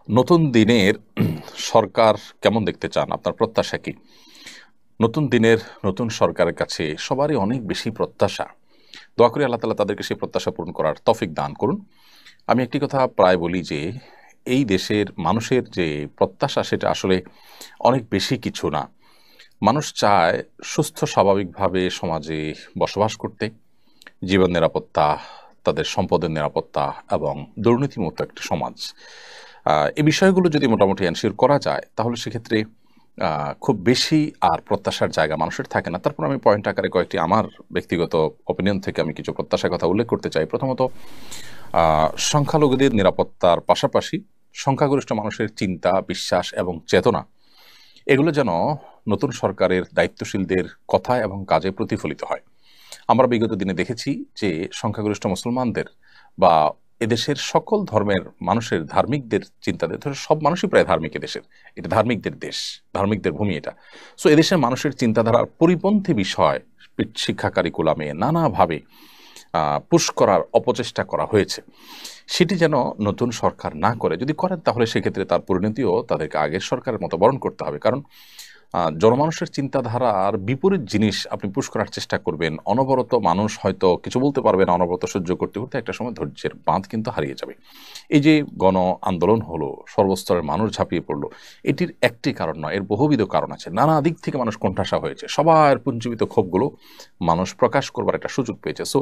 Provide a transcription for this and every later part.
নতুন দিনের সরকার কেমন দেখতে চান? আপনার প্রত্যাশা কি? নতুন দিনের নতুন সরকারের কাছে সবারই অনেক বেশি প্রত্যাশা। দোয়া করি আল্লাহ তাআলা তাদেরকে সেই প্রত্যাশা পূরণ করার তৌফিক দান করুন। আমি একটি কথা প্রায় বলি যে, এই দেশের মানুষের যে প্রত্যাশা সেটা আসলে অনেক বেশি কিছু না। মানুষ চায় সুস্থ স্বাভাবিকভাবে সমাজে বসবাস করতে, জীবন নিরাপত্তা, তাদের সম্পদের নিরাপত্তা এবং দুর্নীতিমুক্ত একটি সমাজ। এই বিষয়গুলো যদি মোটামুটি এনশিওর করা যায় তাহলে সেক্ষেত্রে খুব বেশি আর প্রত্যাশার জায়গা মানুষের থাকে না। তারপর আমি পয়েন্ট আকারে কয়েকটি আমার ব্যক্তিগত অপিনিয়ন থেকে আমি কিছু প্রত্যাশার কথা উল্লেখ করতে চাই। প্রথমত, সংখ্যালঘুদের নিরাপত্তার পাশাপাশি সংখ্যাগরিষ্ঠ মানুষের চিন্তা, বিশ্বাস এবং চেতনা এগুলো যেন নতুন সরকারের দায়িত্বশীলদের কথা এবং কাজে প্রতিফলিত হয়। আমরা বিগত দিনে দেখেছি যে সংখ্যাগরিষ্ঠ মুসলমানদের বা এদেশের সকল ধর্মের মানুষের ধার্মিকদের চিন্তাদের ধরে সব মানুষই প্রায় ধার্মিক। এদেশের এটা ধার্মিকদের দেশ, ধার্মিকদের ভূমি এটা। সো এদেশের মানুষের চিন্তাধারার পরিপন্থী বিষয় শিক্ষা কারিকুলামে নানাভাবে পুশ করার অপচেষ্টা করা হয়েছে। সেটি যেন নতুন সরকার না করে, যদি করেন তাহলে সেক্ষেত্রে তার পরিণতিও তাদেরকে আগের সরকারের মতো বরণ করতে হবে। কারণ জনমানুষের চিন্তাধারার বিপরীত জিনিস আপনি পুশ করার চেষ্টা করবেন, অনবরত মানুষ হয়তো কিছু বলতে পারবে না, অনবরত সহ্য করতে করতে একটা সময় ধৈর্যের বাঁধ কিন্তু হারিয়ে যাবে। এই যে গণ আন্দোলন হলো, সর্বস্তরের মানুষ ঝাঁপিয়ে পড়লো, এটির একটি কারণ নয়, এর বহুবিধ কারণ আছে। নানা দিক থেকে মানুষ কোণঠাসা হয়েছে, সবার পুঞ্জীবিত ক্ষোভগুলো মানুষ প্রকাশ করবার একটা সুযোগ পেয়েছে। সো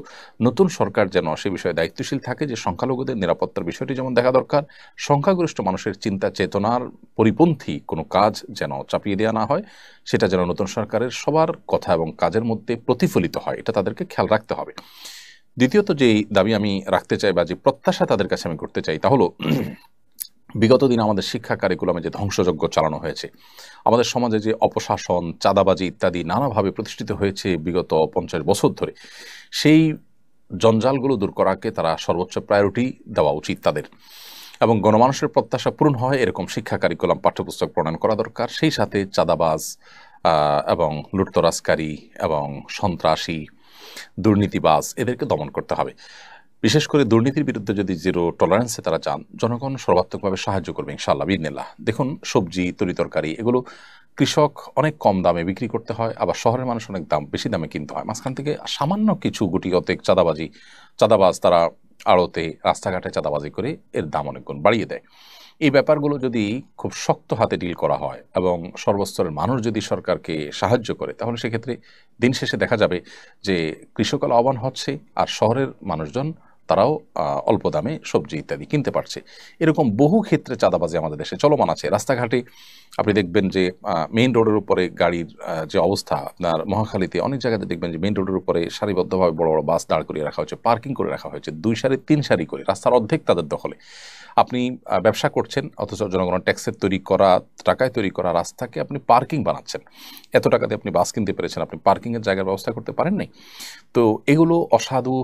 নতুন সরকার যেন সে বিষয়ে দায়িত্বশীল থাকে যে সংখ্যালঘুদের নিরাপত্তার বিষয়টি যেমন দেখা দরকার, সংখ্যাগরিষ্ঠ মানুষের চিন্তা চেতনার পরিপন্থী কোনো কাজ যেন চাপিয়ে দেওয়া না হয়, সেটা যেন নতুন সরকারের সবার কথা এবং কাজের মধ্যে প্রতিফলিত হয়, এটা তাদেরকে খেয়াল রাখতে হবে। দ্বিতীয়ত যেই দাবি আমি রাখতে চাই বা যে প্রত্যাশা তাদের কাছে আমি করতে চাই তা হলো, বিগত দিনে আমাদের শিক্ষা কারিকুলামে যে ধ্বংসযজ্ঞ চালানো হয়েছে, আমাদের সমাজে যে অপশাসন, চাঁদাবাজি ইত্যাদি নানাভাবে প্রতিষ্ঠিত হয়েছে বিগত 50 বছর ধরে, সেই জঞ্জালগুলো দূর করাকে তারা সর্বোচ্চ প্রায়োরিটি দেওয়া উচিত তাদের। এবং গণমানুষের প্রত্যাশা পূরণ হয় এরকম শিক্ষা কারিকুলাম পাঠ্যপুস্তক প্রণয়ন করা দরকার। সেই সাথে চাঁদাবাজ এবং লুটতরাজকারী এবং সন্ত্রাসী, দুর্নীতিবাজ এদেরকে দমন করতে হবে। বিশেষ করে দুর্নীতির বিরুদ্ধে যদি জিরো টলারেন্সে তারা চান, জনগণ সর্বাত্মকভাবে সাহায্য করবে ইনশাআল্লাহ বিইذনিল্লাহ। দেখুন, সবজি, তরিতরকারি এগুলো কৃষক অনেক কম দামে বিক্রি করতে হয়, আবার শহরের মানুষ অনেক বেশি দামে কিনতে হয়। মাঝখান থেকে সামান্য কিছু গুটিকতেক চাঁদাবাজ তারা আড়তে, রাস্তাঘাটে চাঁদাবাজি করে এর দাম অনেক গুণ বাড়িয়ে দেয়। এই ব্যাপারগুলো যদি খুব শক্ত হাতে ডিল করা হয় এবং সর্বস্তরের মানুষ যদি সরকারকে সাহায্য করে, তাহলে সেক্ষেত্রে দিন শেষে দেখা যাবে যে কৃষক লাভবান হচ্ছে আর শহরের মানুষজন তারাও অল্প দামে সবজি ইত্যাদি কিনতে পারছে। এরকম বহু ক্ষেত্রে চাঁদাবাজি আমাদের দেশে চলমান আছে। রাস্তাঘাটে আপনি দেখবেন যে মেইন রোডের উপরে গাড়ির যে অবস্থা, আপনার মহাখালীতে অনেক জায়গাতে দেখবেন যে মেইন রোডের উপরে সারিবদ্ধভাবে বড় বড় বাস দাঁড় করিয়ে রাখা হয়েছে, পার্কিং করে রাখা হয়েছে 2 সারি 3 সারি করে, রাস্তার অর্ধেক তাদের দখলে। আপনি ব্যবসা করছেন অথচ জনগণের ট্যাক্সের তৈরি করা টাকায় তৈরি করা রাস্তাকে আপনি পার্কিং বানাচ্ছেন। এত টাকা দিয়ে আপনি বাস কিনতে পেরেছেন, আপনি পার্কিংয়ের জায়গার ব্যবস্থা করতে পারেন নাই। তো এগুলো অসাধু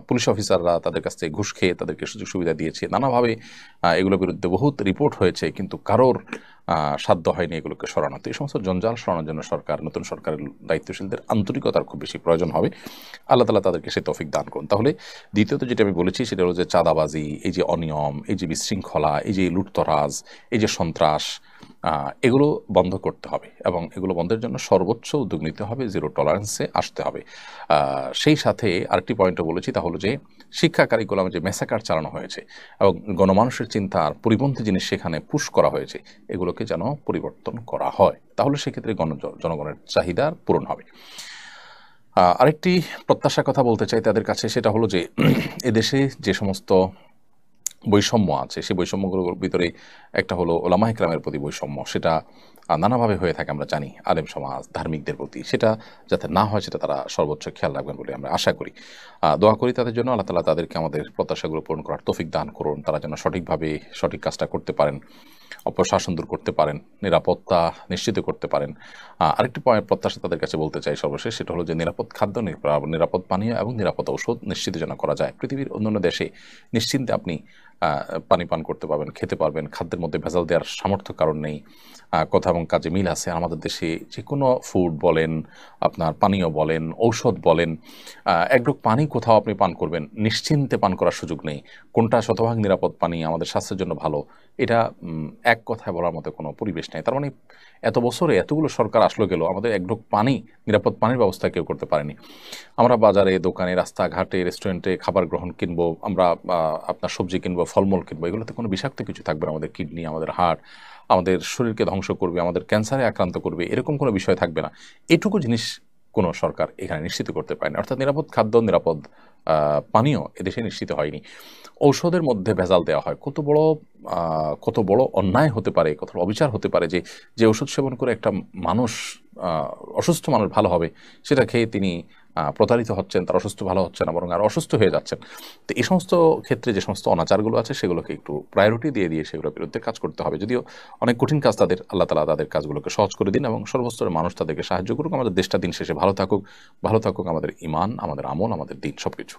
পুলিশ অফিসাররা তাদের কাছ থেকে ঘুষ খেয়ে তাদেরকে সুযোগ সুবিধা দিয়েছে নানাভাবে। এগুলোর বিরুদ্ধে বহুত রিপোর্ট হয়েছে, কিন্তু কারোর সাধ্য হয়নি এগুলোকে সরানো। তো এই সমস্ত জঞ্জাল সরানোর জন্য নতুন সরকারের দায়িত্বশীলদের আন্তরিকতার খুব বেশি প্রয়োজন হবে। আল্লাহ তাআলা তাদেরকে সে তৌফিক দান করুন। তাহলে দ্বিতীয়ত যেটা আমি বলেছি সেটা হলো যে চাঁদাবাজি, এই যে অনিয়ম, এই যে বিশৃঙ্খলা, এই যে লুটতরাজ, এই যে সন্ত্রাস, এগুলো বন্ধ করতে হবে এবং এগুলো বন্ধের জন্য সর্বোচ্চ উদ্যোগ নিতে হবে, জিরো টলারেন্সে আসতে হবে। সেই সাথে আরেকটি পয়েন্টও বলেছি, তা হলো যে শিক্ষা কারিকুলামে যে মেসাকার চালানো হয়েছে এবং গণমানুষের চিন্তার পরিপন্থী জিনিস সেখানে পুশ করা হয়েছে, এগুলোকে যেন পরিবর্তন করা হয়, তাহলে সেক্ষেত্রে জনগণের চাহিদার পূরণ হবে। আরেকটি প্রত্যাশার কথা বলতে চাই তাদের কাছে, সেটা হলো যে এদেশে যে সমস্ত বৈষম্য আছে সেই বৈষম্যগুলোর ভিতরে একটা হলো ওলামা ইকরামের প্রতি বৈষম্য। সেটা নানাভাবে হয়ে থাকে আমরা জানি, আলেম সমাজ ধার্মিকদের প্রতি, সেটা যাতে না হয় সেটা তারা সর্বোচ্চ খেয়াল রাখবেন বলে আমরা আশা করি। দোয়া করি তাদের জন্য, আল্লাহ তাআলা তাদেরকে আমাদের প্রত্যাশাগুলো পূরণ করার তৌফিক দান করুন, তারা যেন সঠিকভাবে সঠিক কাজটা করতে পারেন, অপশাসন দূর করতে পারেন, নিরাপত্তা নিশ্চিত করতে পারেন। আরেকটি পয়েন্ট প্রত্যাশা তাদের কাছে বলতে চাই সর্বশেষ, সেটা হলো যে নিরাপদ খাদ্য, নিরাপদ পানীয় এবং নিরাপদ ঔষধ নিশ্চিত যেন করা যায়। পৃথিবীর অন্যান্য দেশে নিশ্চিন্তে আপনি পানি পান করতে পারবেন, খেতে পারবেন, খাদ্যের মধ্যে ভেজাল দেওয়ার সামর্থ্য কারণ নেই, কথা এবং কাজে মিল আছে। আমাদের দেশে যে কোনো ফুড বলেন, আপনার পানীয় বলেন, ঔষধ বলেন, এক ঢোক পানি কোথাও আপনি পান করবেন, নিশ্চিন্তে পান করার সুযোগ নেই। কোনটা শতভাগ নিরাপদ পানি আমাদের স্বাস্থ্যের জন্য ভালো এটা এক কথায় বলার মতো কোনো পরিবেশ নেই। তার মানে এত বছরে এতগুলো সরকার আসলো গেল, আমাদের এক ঢোক পানি, নিরাপদ পানির ব্যবস্থা কেউ করতে পারেনি। আমরা বাজারে, দোকানে, রাস্তাঘাটে, রেস্টুরেন্টে খাবার গ্রহণ কিনবো, আমরা আপনার সবজি কিনবো, ফলমূল কিনবো, এগুলোতে কোনো বিষাক্ত কিছু থাকবে না, আমাদের কিডনি, আমাদের হার্ট, আমাদের শরীরকে ধ্বংস করবে, আমাদের ক্যান্সারে আক্রান্ত করবে, এরকম কোনো বিষয় থাকবে না। এটুকু জিনিস কোনো সরকার এখানে নিশ্চিত করতে পারেনি। অর্থাৎ নিরাপদ খাদ্য, নিরাপদ পানীয় এদেশে নিশ্চিত হয়নি। ঔষধের মধ্যে ভেজাল দেওয়া হয়, কত বড় অন্যায় হতে পারে, কত বড় অবিচার হতে পারে যে যে ওষুধ সেবন করে একটা মানুষ, অসুস্থ মানুষ ভালো হবে, সেটা খেয়ে তিনি প্রতারিত হচ্ছেন, তার অসুস্থ ভালো হচ্ছে না, বরং আর অসুস্থ হয়ে যাচ্ছেন। তো এই সমস্ত ক্ষেত্রে যে সমস্ত অনাচারগুলো আছে সেগুলোকে একটু প্রায়োরিটি দিয়ে সেগুলোর বিরুদ্ধে কাজ করতে হবে। যদিও অনেক কঠিন কাজ তাদের, আল্লাহ তাআলা তাদের কাজগুলোকে সহজ করে দিন এবং সর্বস্তরের মানুষ তাদেরকে সাহায্য করুক। আমাদের দেশটা দিন শেষে ভালো থাকুক, ভালো থাকুক আমাদের ঈমান, আমাদের আমল, আমাদের দিন, সবকিছু।